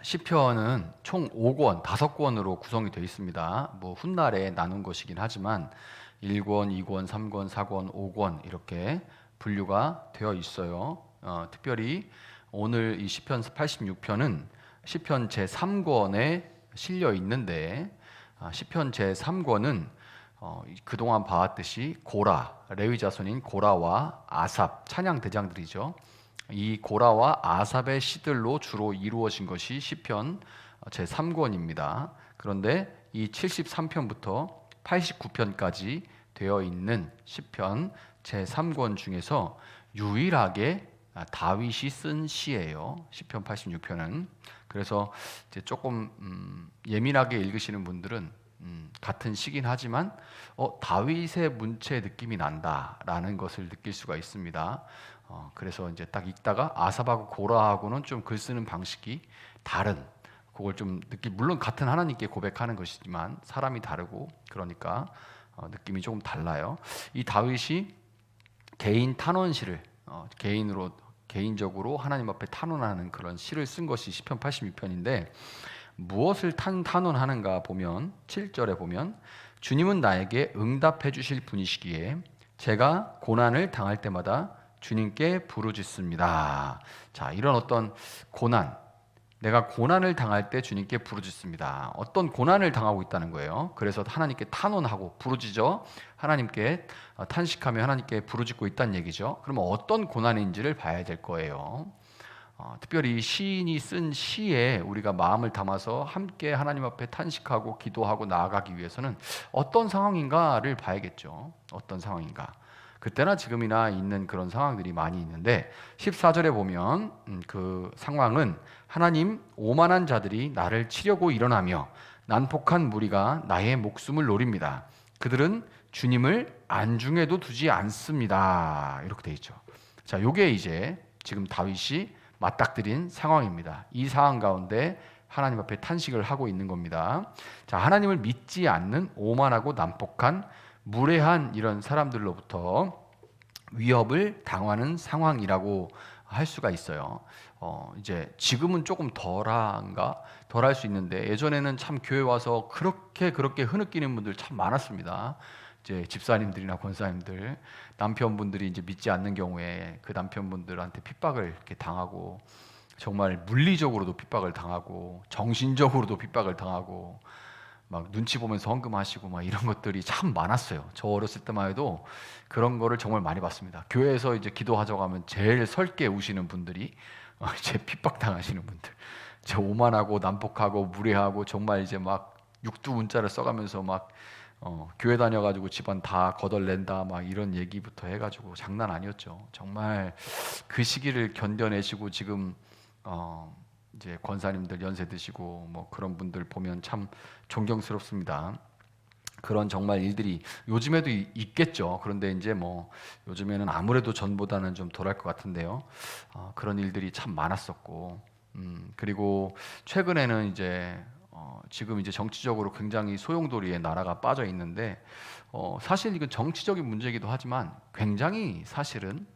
시편은 총 5권, 5권으로 구성이 되어 있습니다. 뭐 훗날에 나눈 것이긴 하지만 1권, 2권, 3권, 4권, 5권 이렇게 분류가 되어 있어요. 특별히 오늘 이 시편 86편은 시편 제3권에 실려 있는데 시편 제3권은 그동안 봐왔듯이 고라, 레위 자손인 고라와 아삽, 찬양 대장들이죠. 이 고라와 아삽의 시들로 주로 이루어진 것이 시편 제3권입니다. 그런데 이 73편부터 89편까지 되어 있는 시편 제3권 중에서 유일하게 다윗이 쓴 시예요. 시편 86편은. 그래서 이제 조금 예민하게 읽으시는 분들은 같은 시긴 하지만 다윗의 문체 느낌이 난다라는 것을 느낄 수가 있습니다. 그래서 이제 딱 읽다가 아삽하고 고라하고는 좀 글 쓰는 방식이 다른, 그걸 좀 물론 같은 하나님께 고백하는 것이지만 사람이 다르고 그러니까 느낌이 조금 달라요. 이 다윗이 개인 탄원시를 개인적으로 하나님 앞에 탄원하는 그런 시를 쓴 것이 시편 86편인데 무엇을 탄원하는가 보면 7절에 보면 주님은 나에게 응답해 주실 분이시기에 제가 고난을 당할 때마다 주님께 부르짖습니다. 자, 이런 어떤 고난, 내가 고난을 당할 때 주님께 부르짖습니다. 어떤 고난을 당하고 있다는 거예요. 그래서 하나님께 탄원하고 부르짖어 하나님께 탄식하며 하나님께 부르짖고 있다는 얘기죠. 그러면 어떤 고난인지를 봐야 될 거예요. 특별히 시인이 쓴 시에 우리가 마음을 담아서 함께 하나님 앞에 탄식하고 기도하고 나아가기 위해서는 어떤 상황인가를 봐야겠죠. 어떤 상황인가. 그때나 지금이나 있는 그런 상황들이 많이 있는데 14절에 보면 그 상황은 하나님, 오만한 자들이 나를 치려고 일어나며 난폭한 무리가 나의 목숨을 노립니다. 그들은 주님을 안중에도 두지 않습니다. 이렇게 돼 있죠. 자, 요게 이제 지금 다윗이 맞닥뜨린 상황입니다. 이 상황 가운데 하나님 앞에 탄식을 하고 있는 겁니다. 자, 하나님을 믿지 않는 오만하고 난폭한 무례한 이런 사람들로부터 위협을 당하는 상황이라고 할 수가 있어요. 이제 지금은 조금 덜할 수 있는데 예전에는 참 교회 와서 그렇게 흐느끼는 분들 참 많았습니다. 이제 집사님들이나 권사님들, 남편분들이 이제 믿지 않는 경우에 그 남편분들한테 핍박을 이렇게 당하고 정말 물리적으로도 핍박을 당하고 정신적으로도 핍박을 당하고 막 눈치 보면서 헌금하시고 막 이런 것들이 참 많았어요. 저 어렸을 때만 해도 그런 거를 정말 많이 봤습니다. 교회에서 이제 기도하자고 하면 제일 설게 우시는 분들이 이제 핍박 당하시는 분들, 제 오만하고 난폭하고 무례하고 정말 이제 막 육두문자를 써가면서 막 교회 다녀가지고 집안 다 거덜낸다 막 이런 얘기부터 해가지고 장난 아니었죠. 정말 그 시기를 견뎌내시고 지금 이제 권사님들 연세 드시고 뭐 그런 분들 보면 참 존경스럽습니다. 그런 정말 일들이 요즘에도 있겠죠. 그런데 이제 뭐 요즘에는 아무래도 전보다는 좀 덜할 것 같은데요. 그런 일들이 참 많았었고, 그리고 최근에는 이제 지금 이제 정치적으로 굉장히 소용돌이에 나라가 빠져 있는데 사실 이건 정치적인 문제이기도 하지만 굉장히 사실은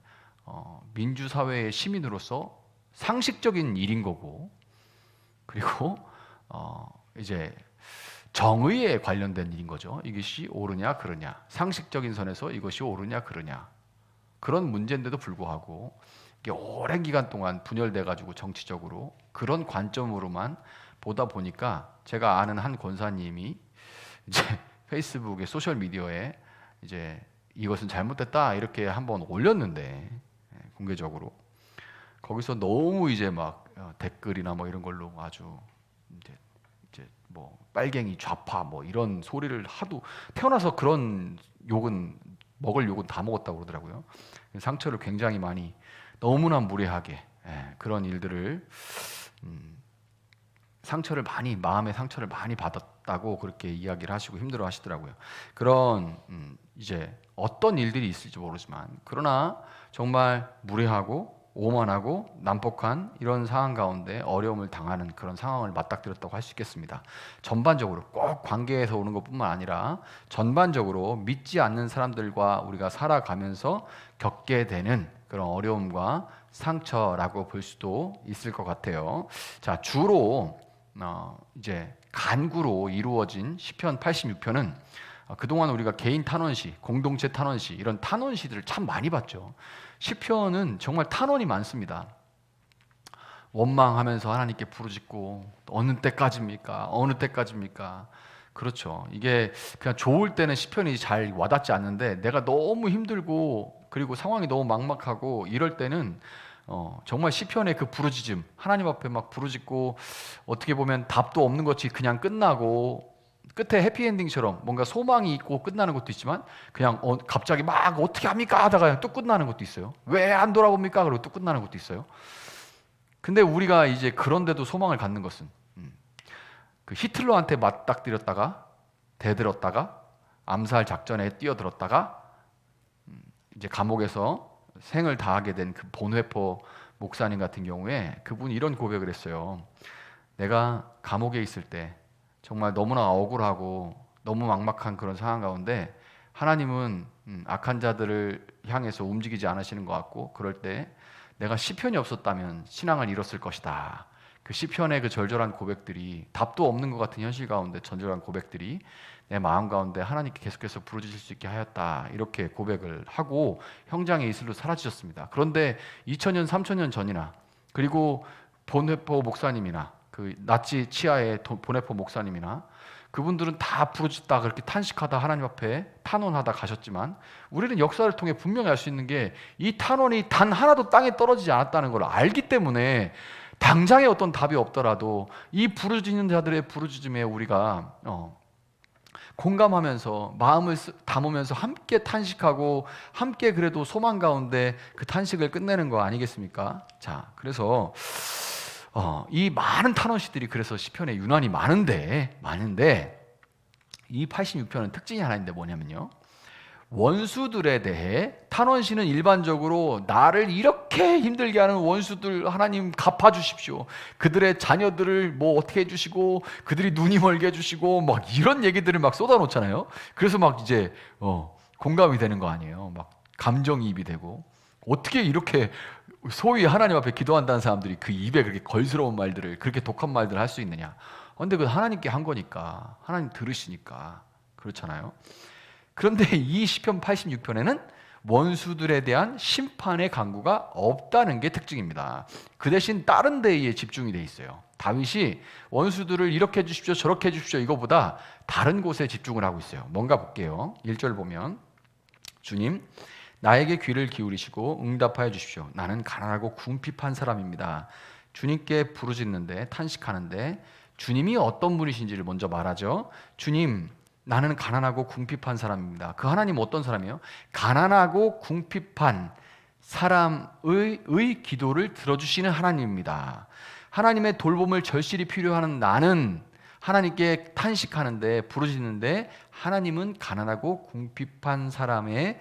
민주사회의 시민으로서 상식적인 일인 거고, 그리고 이제 정의에 관련된 일인 거죠. 이것이 옳으냐 그르냐, 상식적인 선에서 이것이 옳으냐 그르냐, 그런 문제인데도 불구하고 이게 오랜 기간 동안 분열돼 가지고 정치적으로 그런 관점으로만 보다 보니까 제가 아는 한 권사님이 이제 페이스북에 소셜 미디어에 이제 이것은 잘못됐다 이렇게 한번 올렸는데 공개적으로 거기서 너무 이제 막 댓글이나 뭐 이런 걸로 아주 이제 뭐 빨갱이 좌파 뭐 이런 소리를 하도 태어나서 그런 욕은 먹을 욕은 다 먹었다고 그러더라고요. 상처를 굉장히 많이 너무나 무례하게 그런 일들을 마음의 상처를 많이 받았다고 그렇게 이야기를 하시고 힘들어 하시더라고요. 그런 이제 어떤 일들이 있을지 모르지만 그러나 정말 무례하고 오만하고 난폭한 이런 상황 가운데 어려움을 당하는 그런 상황을 맞닥뜨렸다고 할 수 있겠습니다. 전반적으로 꼭 관계에서 오는 것뿐만 아니라 전반적으로 믿지 않는 사람들과 우리가 살아가면서 겪게 되는 그런 어려움과 상처라고 볼 수도 있을 것 같아요. 자, 주로 이제 간구로 이루어진 시편 86편은 그동안 우리가 개인 탄원시, 공동체 탄원시 이런 탄원시들을 참 많이 봤죠. 시편은 정말 탄원이 많습니다. 원망하면서 하나님께 부르짖고 어느 때까지입니까? 어느 때까지입니까? 그렇죠. 이게 그냥 좋을 때는 시편이 잘 와닿지 않는데 내가 너무 힘들고 그리고 상황이 너무 막막하고 이럴 때는 정말 시편의 그 부르짖음, 하나님 앞에 막 부르짖고 어떻게 보면 답도 없는 것이 그냥 끝나고 끝에 해피엔딩처럼 뭔가 소망이 있고 끝나는 것도 있지만 그냥 갑자기 막 어떻게 합니까 하다가 또 끝나는 것도 있어요. 왜 안 돌아봅니까? 그리고 또 끝나는 것도 있어요. 근데 우리가 이제 그런데도 소망을 갖는 것은 그 히틀러한테 맞닥뜨렸다가 대들었다가 암살 작전에 뛰어들었다가 이제 감옥에서 생을 다하게 된 그 본회포 목사님 같은 경우에 그분이 이런 고백을 했어요. 내가 감옥에 있을 때 정말 너무나 억울하고 너무 막막한 그런 상황 가운데 하나님은 악한 자들을 향해서 움직이지 않으시는 것 같고 그럴 때 내가 시편이 없었다면 신앙을 잃었을 것이다. 그 시편의 그 절절한 고백들이 답도 없는 것 같은 현실 가운데 절절한 고백들이 내 마음 가운데 하나님께 계속해서 부르짖을 수 있게 하였다. 이렇게 고백을 하고 형장의 이슬로 사라지셨습니다. 그런데 2000년, 3000년 전이나 그리고 본회포 목사님이나 그 나치 치하의 본회포 목사님이나 그분들은 다 부르짖다 그렇게 탄식하다 하나님 앞에 탄원하다 가셨지만 우리는 역사를 통해 분명히 알 수 있는 게 이 탄원이 단 하나도 땅에 떨어지지 않았다는 걸 알기 때문에 당장의 어떤 답이 없더라도 이 부르짖는 자들의 부르짖음에 우리가 공감하면서 마음을 담으면서 함께 탄식하고 함께 그래도 소망 가운데 그 탄식을 끝내는 거 아니겠습니까? 자, 그래서 이 많은 탄원시들이 그래서 시편에 유난히 많은데 이 86편은 특징이 하나 있는데 뭐냐면요. 원수들에 대해 탄원시는 일반적으로 나를 이렇게 힘들게 하는 원수들 하나님 갚아주십시오. 그들의 자녀들을 뭐 어떻게 해주시고 그들이 눈이 멀게 해주시고 막 이런 얘기들을 막 쏟아놓잖아요. 그래서 막 이제 공감이 되는 거 아니에요. 막 감정이입이 되고 어떻게 이렇게 소위 하나님 앞에 기도한다는 사람들이 그 입에 그렇게 걸스러운 말들을 그렇게 독한 말들을 할 수 있느냐. 근데 그 하나님께 한 거니까 하나님 들으시니까 그렇잖아요. 그런데 이 시편 86편에는 원수들에 대한 심판의 강구가 없다는 게 특징입니다. 그 대신 다른 데에 집중이 돼 있어요. 다윗이 원수들을 이렇게 해주십시오 저렇게 해주십시오 이거보다 다른 곳에 집중을 하고 있어요. 뭔가 볼게요. 1절 보면 주님 나에게 귀를 기울이시고 응답하여 주십시오. 나는 가난하고 궁핍한 사람입니다. 주님께 부르짖는데 탄식하는데 주님이 어떤 분이신지를 먼저 말하죠. 주님 나는 가난하고 궁핍한 사람입니다. 그 하나님 어떤 사람이에요? 가난하고 궁핍한 사람의 기도를 들어주시는 하나님입니다. 하나님의 돌봄을 절실히 필요하는 나는 하나님께 탄식하는데 부르짖는데 하나님은 가난하고 궁핍한 사람의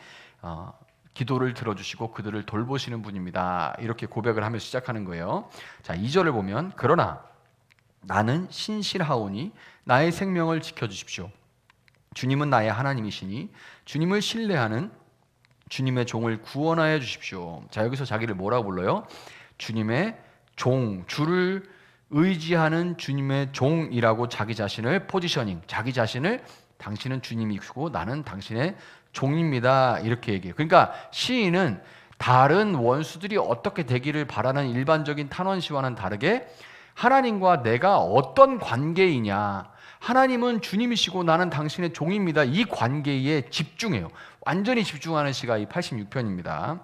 기도를 들어주시고 그들을 돌보시는 분입니다. 이렇게 고백을 하며 시작하는 거예요. 자, 2절을 보면 그러나 나는 신실하오니 나의 생명을 지켜주십시오. 주님은 나의 하나님이시니 주님을 신뢰하는 주님의 종을 구원하여 주십시오. 자, 여기서 자기를 뭐라고 불러요? 주님의 종, 주를 의지하는 주님의 종이라고 자기 자신을 포지셔닝, 자기 자신을 당신은 주님이시고 나는 당신의 종입니다. 이렇게 얘기해요. 그러니까 시인은 다른 원수들이 어떻게 되기를 바라는 일반적인 탄원시와는 다르게 하나님과 내가 어떤 관계이냐, 하나님은 주님이시고 나는 당신의 종입니다. 이 관계에 집중해요. 완전히 집중하는 시가 이 86편입니다.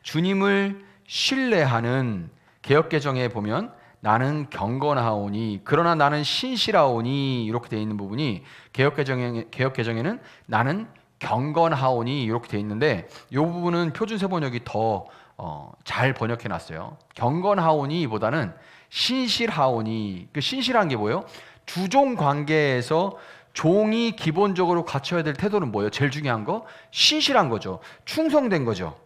주님을 신뢰하는 개역개정에 보면 나는 경건하오니 그러나 나는 신실하오니 이렇게 되어 있는 부분이 개역개정에는 나는 경건하오니 이렇게 되어 있는데 이 부분은 표준세번역이 더 잘 번역해 놨어요. 경건하오니보다는 신실하오니. 그 신실한 게 뭐예요? 주종 관계에서 종이 기본적으로 갖춰야 될 태도는 뭐예요? 제일 중요한 거? 신실한 거죠. 충성된 거죠.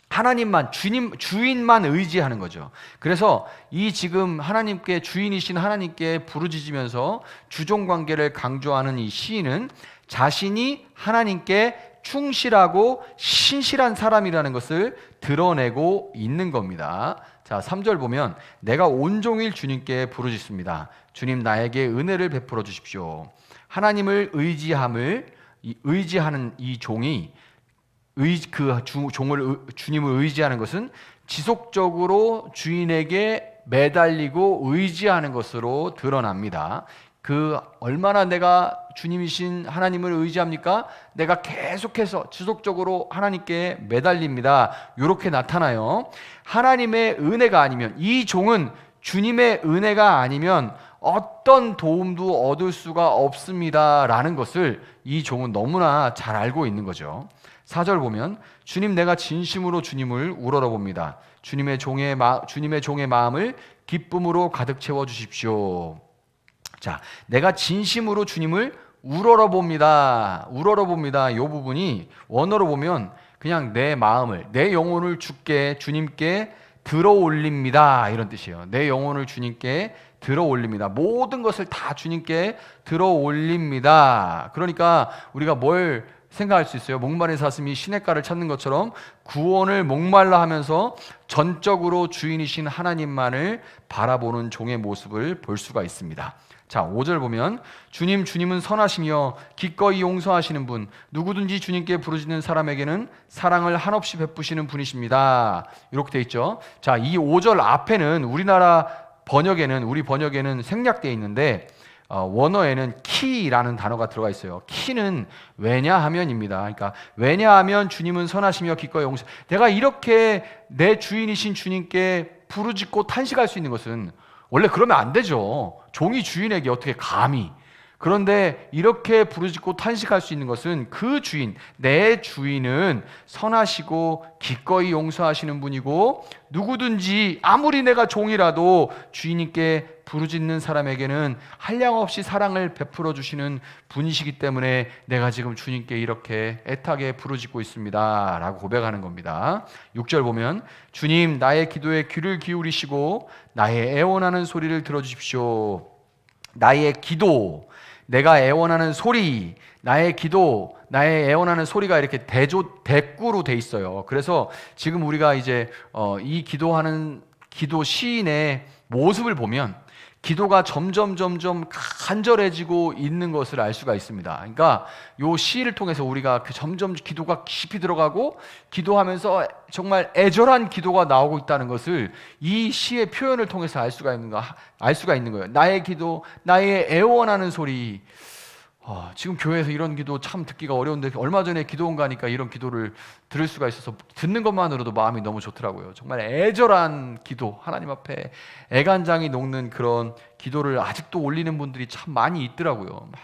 하나님만, 주인만 의지하는 거죠. 그래서 이 지금 하나님께 주인이신 하나님께 부르짖으면서 주종 관계를 강조하는 이 시인은 자신이 하나님께 충실하고 신실한 사람이라는 것을 드러내고 있는 겁니다. 자, 3절 보면 내가 온종일 주님께 부르짖습니다. 주님 나에게 은혜를 베풀어 주십시오. 하나님을 의지하는 이 종이 주님을 의지하는 것은 지속적으로 주인에게 매달리고 의지하는 것으로 드러납니다. 얼마나 내가 주님이신 하나님을 의지합니까? 내가 계속해서 지속적으로 하나님께 매달립니다. 이렇게 나타나요. 하나님의 은혜가 아니면, 이 종은 주님의 은혜가 아니면 어떤 도움도 얻을 수가 없습니다 라는 것을 이 종은 너무나 잘 알고 있는 거죠. 4절 보면 주님 내가 진심으로 주님을 우러러봅니다. 주님의 종의 마음을 기쁨으로 가득 채워주십시오. 자, 내가 진심으로 주님을 우러러봅니다. 이 부분이 원어로 보면 그냥 내 마음을, 내 영혼을 주님께 들어올립니다 이런 뜻이에요. 내 영혼을 주님께 들어올립니다. 모든 것을 다 주님께 들어올립니다. 그러니까 우리가 뭘 생각할 수 있어요? 목마른 사슴이 시냇가를 찾는 것처럼 구원을 목말라 하면서 전적으로 주인이신 하나님만을 바라보는 종의 모습을 볼 수가 있습니다. 자, 5절 보면 주님은 선하시며 기꺼이 용서하시는 분, 누구든지 주님께 부르짖는 사람에게는 사랑을 한없이 베푸시는 분이십니다. 이렇게 돼 있죠. 자, 이 5절 앞에는 우리 번역에는 생략되어 있는데 원어에는 키라는 단어가 들어가 있어요. 키는 왜냐하면입니다. 그러니까 왜냐하면 주님은 선하시며 기꺼이 용서. 내가 이렇게 내 주인이신 주님께 부르짖고 탄식할 수 있는 것은 원래 그러면 안 되죠. 종이 주인에게 어떻게 감히. 그런데 이렇게 부르짖고 탄식할 수 있는 것은 그 주인, 내 주인은 선하시고 기꺼이 용서하시는 분이고, 누구든지 아무리 내가 종이라도 주인님께 부르짖는 사람에게는 한량없이 사랑을 베풀어 주시는 분이시기 때문에 내가 지금 주님께 이렇게 애타게 부르짖고 있습니다 라고 고백하는 겁니다. 6절 보면 주님 나의 기도에 귀를 기울이시고 나의 애원하는 소리를 들어주십시오. 나의 기도, 내가 애원하는 소리, 나의 기도, 나의 애원하는 소리가 이렇게 대꾸로 돼 있어요. 그래서 지금 우리가 이제 이 기도하는 기도 시인의 모습을 보면 기도가 점점 간절해지고 있는 것을 알 수가 있습니다. 그러니까 이 시를 통해서 우리가 점점 기도가 깊이 들어가고 기도하면서 정말 애절한 기도가 나오고 있다는 것을 이 시의 표현을 통해서 알 수가 있는 거예요. 나의 기도, 나의 애원하는 소리. 지금 교회에서 이런 기도 참 듣기가 어려운데 얼마 전에 기도원 가니까 이런 기도를 들을 수가 있어서 듣는 것만으로도 마음이 너무 좋더라고요. 정말 애절한 기도, 하나님 앞에 애간장이 녹는 그런 기도를 아직도 올리는 분들이 참 많이 있더라고요. 막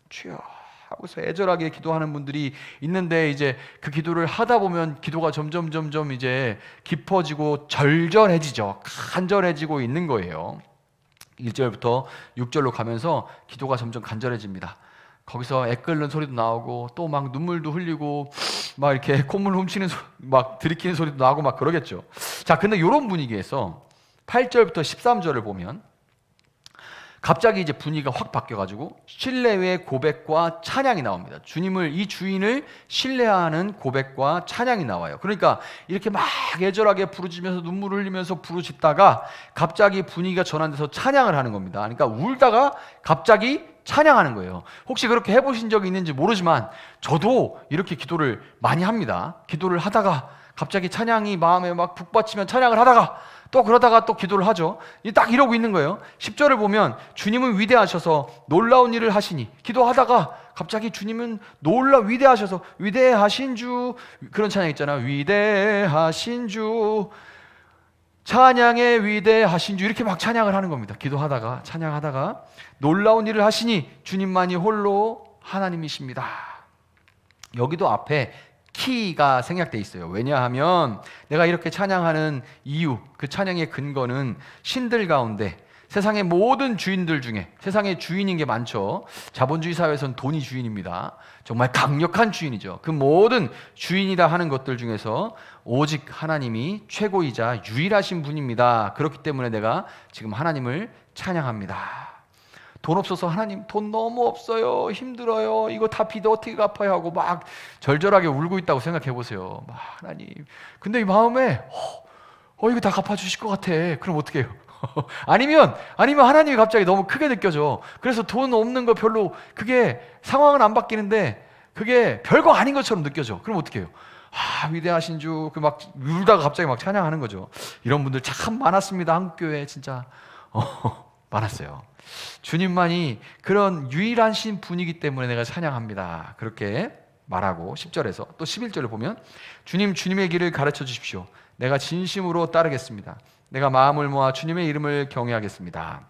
주여 하고서 애절하게 기도하는 분들이 있는데, 이제 그 기도를 하다 보면 기도가 점점 이제 깊어지고 절절해지죠. 간절해지고 있는 거예요. 1절부터 6절로 가면서 기도가 점점 간절해집니다. 거기서 애끓는 소리도 나오고 또 막 눈물도 흘리고 막 이렇게 콧물 훔치는 막 들이키는 소리도 나고 막 그러겠죠. 자, 근데 이런 분위기에서 8절부터 13절을 보면 갑자기 이제 분위기가 확 바뀌어가지고 신뢰의 고백과 찬양이 나옵니다. 이 주인을 신뢰하는 고백과 찬양이 나와요. 그러니까 이렇게 막 애절하게 부르짖으면서 눈물을 흘리면서 부르짖다가 갑자기 분위기가 전환돼서 찬양을 하는 겁니다. 그러니까 울다가 갑자기 찬양하는 거예요. 혹시 그렇게 해보신 적이 있는지 모르지만 저도 이렇게 기도를 많이 합니다. 기도를 하다가 갑자기 찬양이 마음에 막 북받치면 찬양을 하다가 또 그러다가 또 기도를 하죠. 딱 이러고 있는 거예요. 10절을 보면 주님은 위대하셔서 놀라운 일을 하시니, 기도하다가 갑자기 주님은 위대하셔서 위대하신 주, 그런 찬양 있잖아요. 위대하신 주, 찬양의 위대하신 주, 이렇게 막 찬양을 하는 겁니다. 기도하다가 찬양하다가 놀라운 일을 하시니 주님만이 홀로 하나님이십니다. 여기도 앞에 키가 생략돼 있어요. 왜냐하면 내가 이렇게 찬양하는 이유, 그 찬양의 근거는 신들 가운데 세상의 모든 주인들 중에, 세상에 주인인 게 많죠. 자본주의 사회에서는 돈이 주인입니다. 정말 강력한 주인이죠. 그 모든 주인이라 하는 것들 중에서 오직 하나님이 최고이자 유일하신 분입니다. 그렇기 때문에 내가 지금 하나님을 찬양합니다. 돈 없어서 하나님 돈 너무 없어요, 힘들어요, 이거 다 빚 어떻게 갚아야 하고 막 절절하게 울고 있다고 생각해 보세요. 막 하나님, 근데 이 마음에 이거 다 갚아주실 것 같아. 그럼 어떻게 해요? 아니면 하나님이 갑자기 너무 크게 느껴져. 그래서 돈 없는 거 별로, 그게 상황은 안 바뀌는데 그게 별거 아닌 것처럼 느껴져. 그럼 어떻게 해요? 위대하신 주, 그 막 울다가 갑자기 막 찬양하는 거죠. 이런 분들 참 많았습니다. 한국교회 진짜 많았어요. 주님만이 그런 유일하신 분이기 때문에 내가 찬양합니다. 그렇게 말하고 10절에서 또 11절을 보면 주님의 길을 가르쳐 주십시오. 내가 진심으로 따르겠습니다. 내가 마음을 모아 주님의 이름을 경외하겠습니다.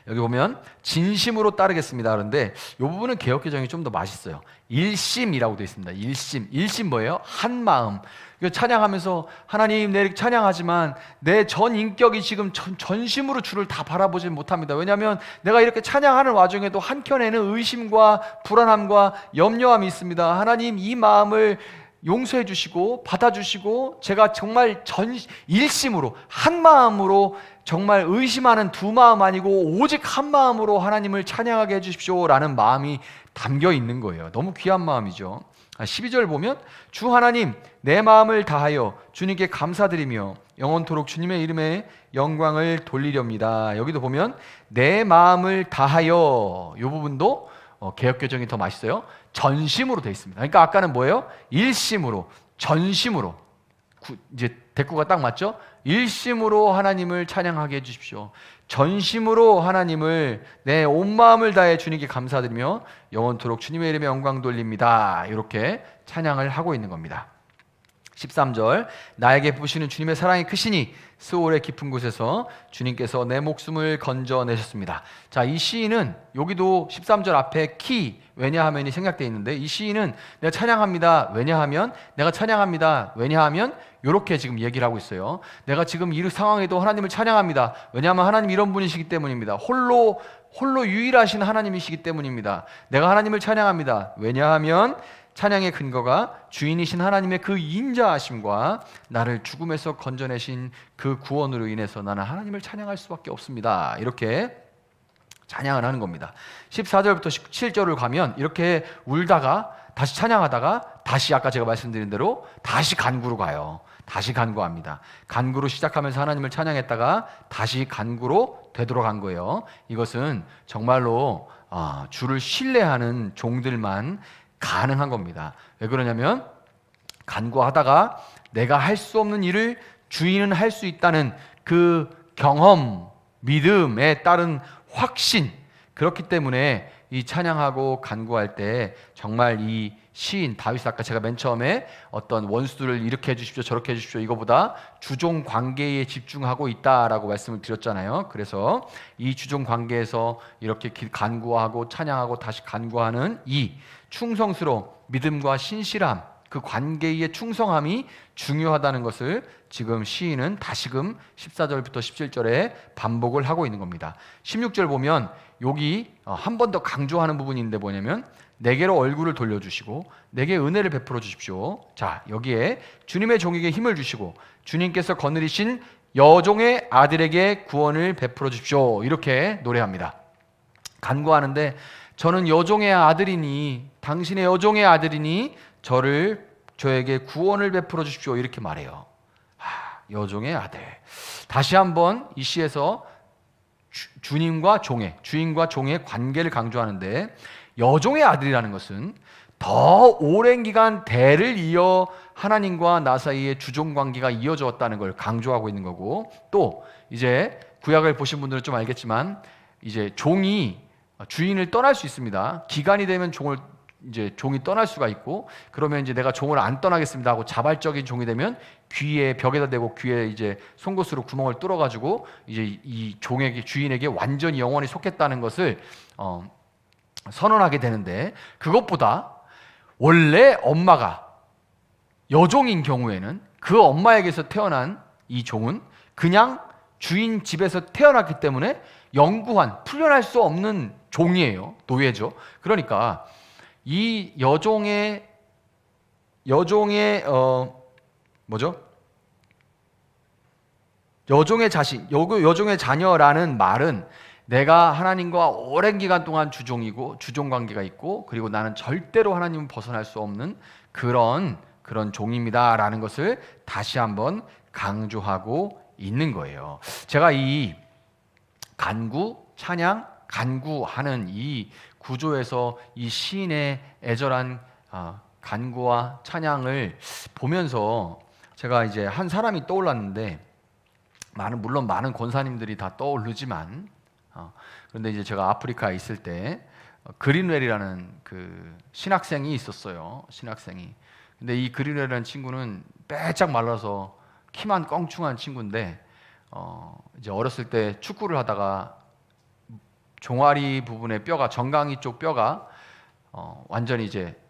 여기 보면 진심으로 따르겠습니다. 그런데 이 부분은 개역개정이 좀 더 맛있어요. 일심이라고 되어 있습니다. 일심 뭐예요? 한 마음. 찬양하면서 하나님, 내 찬양하지만 내 전 인격이 지금 전심으로 주를 다 바라보지 못합니다. 왜냐하면 내가 이렇게 찬양하는 와중에도 한켠에는 의심과 불안함과 염려함이 있습니다. 하나님, 이 마음을 용서해 주시고 받아주시고 제가 정말 일심으로 한 마음으로, 정말 의심하는 두 마음 아니고 오직 한 마음으로 하나님을 찬양하게 해주십시오 라는 마음이 담겨 있는 거예요. 너무 귀한 마음이죠. 12절 보면 주 하나님, 내 마음을 다하여 주님께 감사드리며 영원토록 주님의 이름에 영광을 돌리렵니다. 여기도 보면 내 마음을 다하여, 이 부분도 개역개정이 더 맛있어요. 전심으로 되어 있습니다. 그러니까 아까는 뭐예요? 일심으로, 전심으로. 이제 대꾸가 딱 맞죠? 일심으로 하나님을 찬양하게 해주십시오. 전심으로 하나님을 내 온 마음을 다해 주님께 감사드리며 영원토록 주님의 이름에 영광 돌립니다. 이렇게 찬양을 하고 있는 겁니다. 13절, 나에게 부으시는 주님의 사랑이 크시니 스올의 깊은 곳에서 주님께서 내 목숨을 건져내셨습니다. 자, 이 시인은 여기도 13절 앞에 키, 왜냐하면이 생략되어 있는데, 이 시인은 내가 찬양합니다, 왜냐하면, 내가 찬양합니다, 왜냐하면, 이렇게 지금 얘기를 하고 있어요. 내가 지금 이 상황에도 하나님을 찬양합니다. 왜냐하면 하나님 이런 분이시기 때문입니다. 홀로 유일하신 하나님이시기 때문입니다. 내가 하나님을 찬양합니다. 왜냐하면 찬양의 근거가 주인이신 하나님의 그 인자하심과 나를 죽음에서 건져내신 그 구원으로 인해서 나는 하나님을 찬양할 수밖에 없습니다. 이렇게 찬양을 하는 겁니다. 14절부터 17절을 가면 이렇게 울다가 다시 찬양하다가 다시 아까 제가 말씀드린 대로 다시 간구로 가요. 다시 간구합니다. 간구로 시작하면서 하나님을 찬양했다가 다시 간구로 되돌아간 거예요. 이것은 정말로 주를 신뢰하는 종들만 가능한 겁니다. 왜 그러냐면 간구하다가 내가 할 수 없는 일을 주인은 할 수 있다는 그 경험, 믿음에 따른 확신, 그렇기 때문에 이 찬양하고 간구할 때 정말 이 시인 다윗, 아까 제가 맨 처음에 어떤 원수들을 이렇게 해주십시오 저렇게 해주십시오 이거보다 주종 관계에 집중하고 있다라고 말씀을 드렸잖아요. 그래서 이 주종 관계에서 이렇게 간구하고 찬양하고 다시 간구하는 이 충성스러움, 믿음과 신실함, 그 관계의 충성함이 중요하다는 것을 지금 시인은 다시금 14절부터 17절에 반복을 하고 있는 겁니다. 16절 보면 여기 한 번 더 강조하는 부분인데 뭐냐면 내게로 얼굴을 돌려주시고 내게 은혜를 베풀어 주십시오. 자, 여기에 주님의 종에게 힘을 주시고 주님께서 거느리신 여종의 아들에게 구원을 베풀어 주십시오. 이렇게 노래합니다. 간구하는데 저는 여종의 아들이니, 당신의 여종의 아들이니 저에게 구원을 베풀어 주십시오. 이렇게 말해요. 여종의 아들. 다시 한번 이 시에서 주인과 종의 관계를 강조하는데, 여종의 아들이라는 것은 더 오랜 기간 대를 이어 하나님과 나 사이의 주종 관계가 이어져 왔다는 걸 강조하고 있는 거고, 또 이제 구약을 보신 분들은 좀 알겠지만 이제 종이 주인을 떠날 수 있습니다. 기간이 되면 종이 떠날 수가 있고, 그러면 이제 내가 종을 안 떠나겠습니다 하고 자발적인 종이 되면 귀에 벽에다 대고 귀에 이제 송곳으로 구멍을 뚫어가지고 이제 이 주인에게 완전히 영원히 속했다는 것을 선언하게 되는데, 그것보다 원래 엄마가 여종인 경우에는 그 엄마에게서 태어난 이 종은 그냥 주인 집에서 태어났기 때문에 영구한 풀려날 수 없는 종이에요. 노예죠. 그러니까 이 여종의 자녀라는 말은 내가 하나님과 오랜 기간 동안 주종이고 주종 관계가 있고 그리고 나는 절대로 하나님을 벗어날 수 없는 그런 종입니다라는 것을 다시 한번 강조하고 있는 거예요. 제가 이 간구, 찬양, 간구하는 이 구조에서 이 시인의 애절한 간구와 찬양을 보면서 제가 이제 한 사람이 떠올랐는데 물론 많은 권사님들이 다 떠오르지만 그런데 이제 제가 아프리카에 있을 때 그린웰이라는 그 신학생이 있었어요. 신학생이. 근데 이 그린웰이라는 친구는 빼짝 말라서 키만 껑충한 친구인데 이제 어렸을 때 축구를 하다가 종아리 부분의 뼈가 정강이 쪽 뼈가 완전히 이제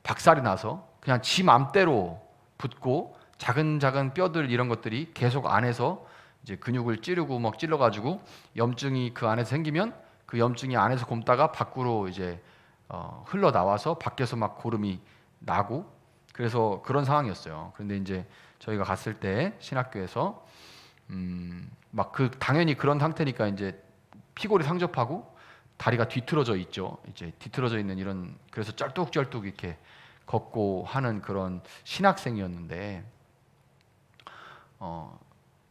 박살이 나서 그냥 지 맘대로 붙고 작은 뼈들 이런 것들이 계속 안에서 이제 근육을 찌르고 막 찔러가지고 염증이 그 안에서 생기면 그 염증이 안에서 곪다가 밖으로 이제 흘러 나와서 밖에서 막 고름이 나고 그래서 그런 상황이었어요. 그런데 이제 저희가 갔을 때 신학교에서 막 당연히 그런 상태니까 이제 피골이 상접하고 다리가 뒤틀어져 있죠. 이제 뒤틀어져 있는 이런 그래서 쩔뚝쩔뚝 이렇게 걷고 하는 그런 신학생이었는데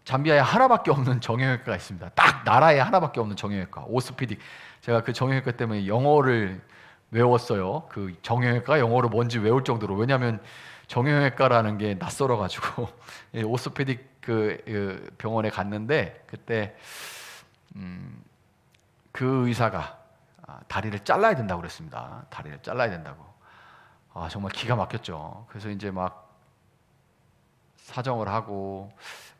잠비아에 하나밖에 없는 정형외과가 있습니다. 딱 나라에 하나밖에 없는 정형외과 오스피딕. 제가 그 정형외과 때문에 영어를 외웠어요. 그 정형외과 영어로 뭔지 외울 정도로. 왜냐하면 정형외과라는 게 낯설어가지고 오스피딕 그 병원에 갔는데 그때 그 의사가 다리를 잘라야 된다고 그랬습니다. 다리를 잘라야 된다고. 정말 기가 막혔죠. 그래서 이제 막 사정을 하고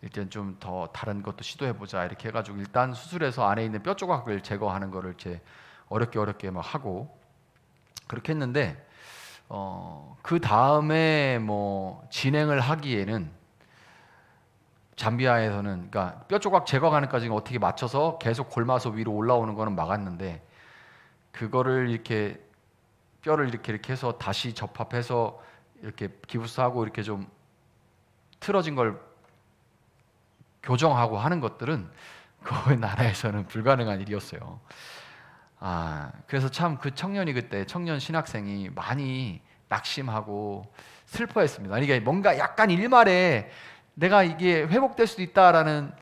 일단 좀 더 다른 것도 시도해보자 이렇게 해가지고 일단 수술해서 안에 있는 뼈 조각을 제거하는 거를 이제 어렵게 막 하고 그렇게 했는데 그 다음에 뭐 진행을 하기에는 잠비아에서는 그러니까 뼈 조각 제거하는까지 어떻게 맞춰서 계속 골마서 위로 올라오는 거는 막았는데 그거를 이렇게 뼈를 이렇게 해서 다시 접합해서 이렇게 기부스하고 이렇게 좀 틀어진 걸 교정하고 하는 것들은 그 나라에서는 불가능한 일이었어요. 그래서 참 그 청년 신학생이 많이 낙심하고 슬퍼했습니다. 이게 뭔가 약간 일말에 내가 이게 회복될 수도 있다라는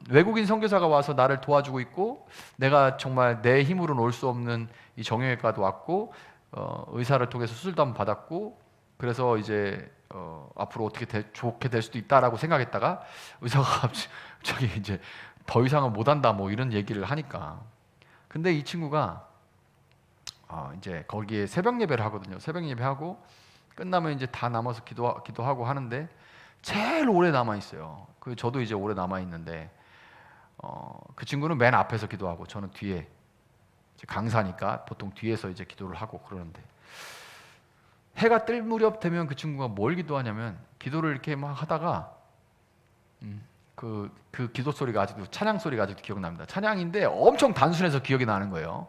외국인 선교사가 와서 나를 도와주고 있고 내가 정말 내 힘으로는 올 수 없는 이 정형외과도 왔고 의사를 통해서 수술도 한번 받았고 그래서 이제 앞으로 어떻게 좋게 될 수도 있다라고 생각했다가 의사가 갑자기 이제 더 이상은 못한다 뭐 이런 얘기를 하니까 근데 이 친구가 이제 거기에 새벽 예배를 하거든요. 새벽 예배하고 끝나면 이제 다 남아서 기도하고 하는데 제일 오래 남아 있어요. 저도 이제 오래 남아 있는데 그 친구는 맨 앞에서 기도하고 저는 뒤에 강사니까 보통 뒤에서 이제 기도를 하고 그러는데 해가 뜰 무렵 되면 그 친구가 뭘 기도하냐면 기도를 이렇게 막 하다가 그 기도 소리가 아직도 찬양 소리가 아직도 기억납니다. 찬양인데 엄청 단순해서 기억이 나는 거예요.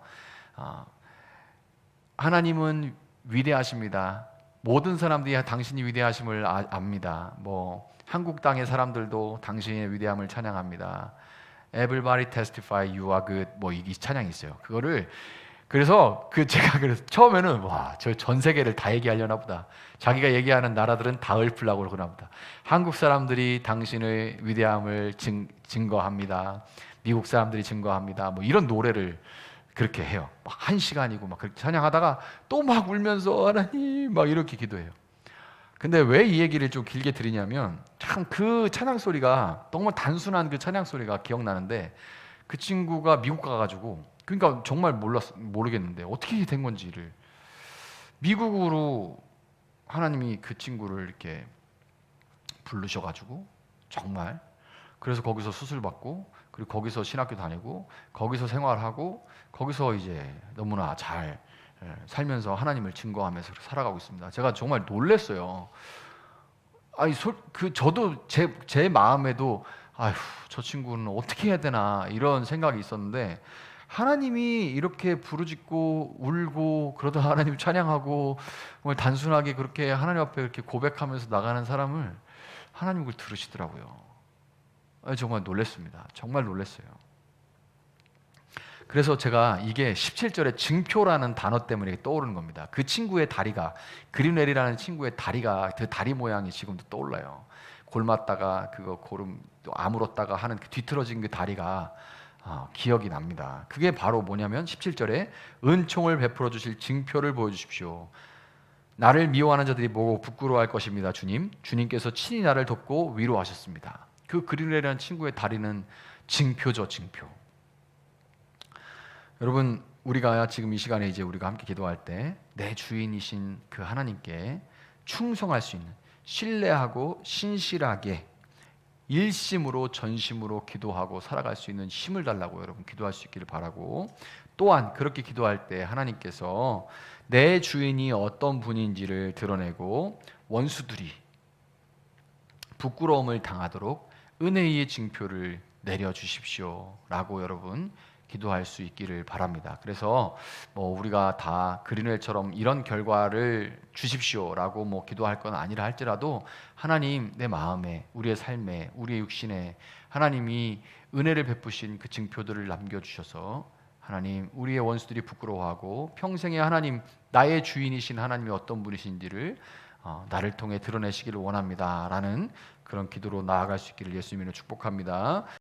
하나님은 위대하십니다. 모든 사람들이 당신이 위대하심을 압니다. 뭐 한국 땅의 사람들도 당신의 위대함을 찬양합니다. Everybody testify you are good. 뭐 이 찬양이 있어요. 그거를 그래서 제가 그래서 처음에는 저 전 세계를 다 얘기하려나 보다. 자기가 얘기하는 나라들은 다 읊으려고 그러나 보다. 한국 사람들이 당신의 위대함을 증거합니다. 미국 사람들이 증거합니다. 뭐 이런 노래를 그렇게 해요. 막 1시간이고 막 그렇게 찬양하다가 또 막 울면서 하나님 막 이렇게 기도해요. 근데 왜 이 얘기를 좀 길게 드리냐면 참 그 찬양 소리가 너무 단순한 그 찬양 소리가 기억나는데 그 친구가 미국 가가지고 그러니까 정말 모르겠는데 어떻게 된 건지를 미국으로 하나님이 그 친구를 이렇게 부르셔가지고 정말 그래서 거기서 수술 받고 그리고 거기서 신학교 다니고 거기서 생활하고 거기서 이제 너무나 잘 살면서 하나님을 증거하면서 살아가고 있습니다. 제가 정말 놀랐어요. 저도 제 마음에도 저 친구는 어떻게 해야 되나 이런 생각이 있었는데 하나님이 이렇게 부르짖고 울고 그러다 하나님 찬양하고 정말 단순하게 그렇게 하나님 앞에 이렇게 고백하면서 나가는 사람을 하나님 그걸 들으시더라고요. 정말 놀랐습니다. 정말 놀랐어요. 그래서 제가 이게 17절에 증표라는 단어 때문에 떠오르는 겁니다. 그 친구의 다리가, 그린웰이라는 친구의 다리가, 그 다리 모양이 지금도 떠올라요. 골맞다가 그거 고름 또 아물었다가 하는 그 뒤틀어진 그 다리가 기억이 납니다. 그게 바로 뭐냐면 17절에 은총을 베풀어 주실 증표를 보여주십시오. 나를 미워하는 자들이 보고 부끄러워할 것입니다. 주님께서 친히 나를 돕고 위로하셨습니다. 그 그린웰이라는 친구의 다리는 증표죠, 증표. 여러분, 우리가 지금 이 시간에 이제 우리가 함께 기도할 때 내 주인이신 그 하나님께 충성할 수 있는, 신뢰하고 신실하게 일심으로 전심으로 기도하고 살아갈 수 있는 힘을 달라고 여러분 기도할 수 있기를 바라고, 또한 그렇게 기도할 때 하나님께서 내 주인이 어떤 분인지를 드러내고 원수들이 부끄러움을 당하도록 은혜의 징표를 내려주십시오 라고 여러분 기도할 수 있기를 바랍니다. 그래서 우리가 다 그린웰처럼 이런 결과를 주십시오라고 기도할 건 아니라 할지라도 하나님, 내 마음에, 우리의 삶에, 우리의 육신에 하나님이 은혜를 베푸신 그 징표들을 남겨주셔서 하나님, 우리의 원수들이 부끄러워하고 평생에 하나님, 나의 주인이신 하나님이 어떤 분이신지를 나를 통해 드러내시기를 원합니다 라는 그런 기도로 나아갈 수 있기를 예수님으로 축복합니다.